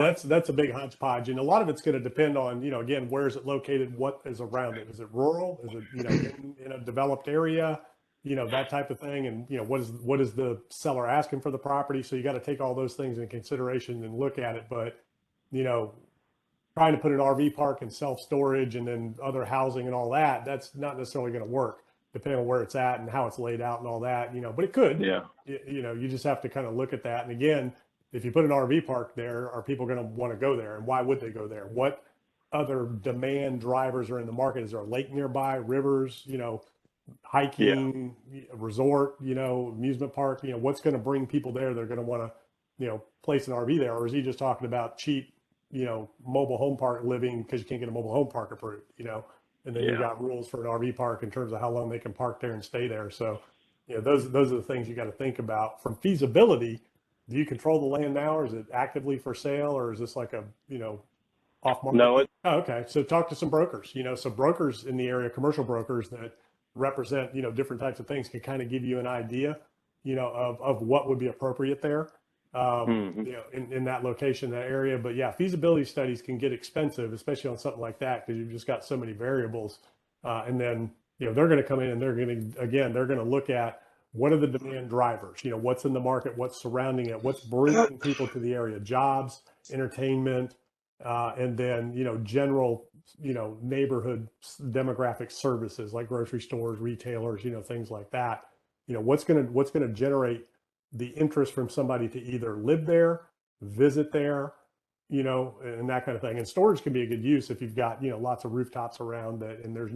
That's a big hodgepodge, and a lot of it's going to depend on, again, where is it located, what is around it, is it rural, is it in a developed area, that type of thing, and what is the seller asking for the property. So you got to take all those things in consideration and look at it. But you know, trying to put an RV park and self storage and then other housing and all that, that's not necessarily going to work, depending on where it's at and how it's laid out and all that. But it could. Yeah. You just have to kind of look at that. And again, if you put an RV park there, are people going to want to go there? And why would they go there? What other demand drivers are in the market? Is there a lake nearby, rivers, hiking, resort, amusement park? What's going to bring people there? They're going to want to, place an RV there. Or is he just talking about cheap, mobile home park living because you can't get a mobile home park approved, and then you've got rules for an RV park in terms of how long they can park there and stay there. So, those are the things you got to think about. From feasibility, do you control the land now, or is it actively for sale, or is this like a, off market? No, Oh, okay. So talk to some brokers, so brokers in the area, commercial brokers that represent, different types of things, can kind of give you an idea, of what would be appropriate there, in that location, that area. But yeah, feasibility studies can get expensive, especially on something like that, because you've just got so many variables. And then, they're going to come in and they're going to look at what are the demand drivers, what's in the market, what's surrounding it, what's bringing people to the area, jobs, entertainment, and then, general, neighborhood demographic services like grocery stores, retailers, things like that. What's going to generate the interest from somebody to either live there, visit there, and that kind of thing. And storage can be a good use if you've got, lots of rooftops around that, and there's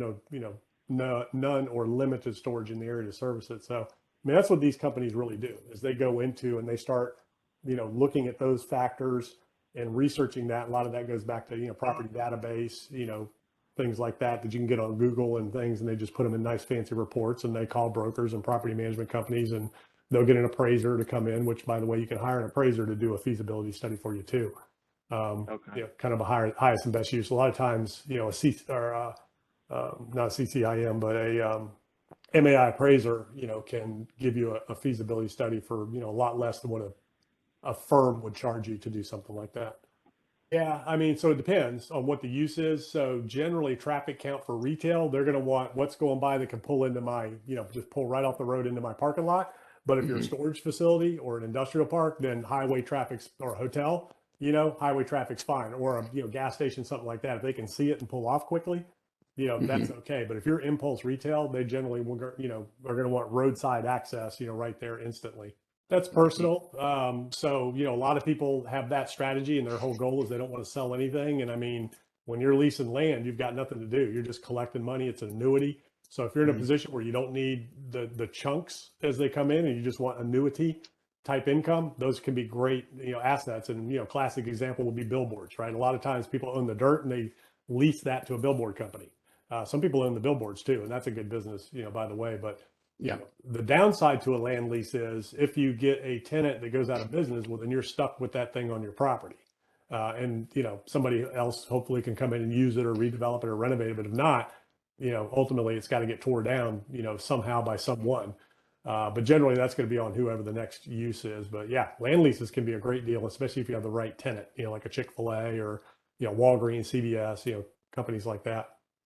none or limited storage in the area to service it. So, I mean, that's what these companies really do, is they go into and they start, looking at those factors and researching that. A lot of that goes back to, property database, things like that you can get on Google and things, and they just put them in nice fancy reports, and they call brokers and property management companies, and they'll get an appraiser to come in, which, by the way, you can hire an appraiser to do a feasibility study for you too. Kind of a highest and best use. A lot of times, a C or not CCIM, but a MAI appraiser, can give you a feasibility study for, a lot less than what a firm would charge you to do something like that. Yeah, I mean, so it depends on what the use is. So generally, traffic count for retail, they're going to want what's going by that can pull into my, just pull right off the road into my parking lot. But if you're a storage facility or an industrial park, then highway traffic's, or a hotel, highway traffic's fine. Or a gas station, something like that. If they can see it and pull off quickly, that's okay. But if you're impulse retail, they generally will, are going to want roadside access, right there instantly. That's personal. So, a lot of people have that strategy, and their whole goal is they don't want to sell anything. And I mean, when you're leasing land, you've got nothing to do. You're just collecting money. It's an annuity. So if you're in a position where you don't need the chunks as they come in, and you just want annuity type income, those can be great, assets. And, classic example would be billboards, right? A lot of times people own the dirt and they lease that to a billboard company. Some people own the billboards too, and that's a good business, by the way. But the downside to a land lease is if you get a tenant that goes out of business, well, then you're stuck with that thing on your property. And, somebody else hopefully can come in and use it or redevelop it or renovate it. But if not, ultimately it's got to get tore down, somehow by someone. But generally that's going to be on whoever the next use is. But yeah, land leases can be a great deal, especially if you have the right tenant, like a Chick-fil-A or, Walgreens, CVS, companies like that.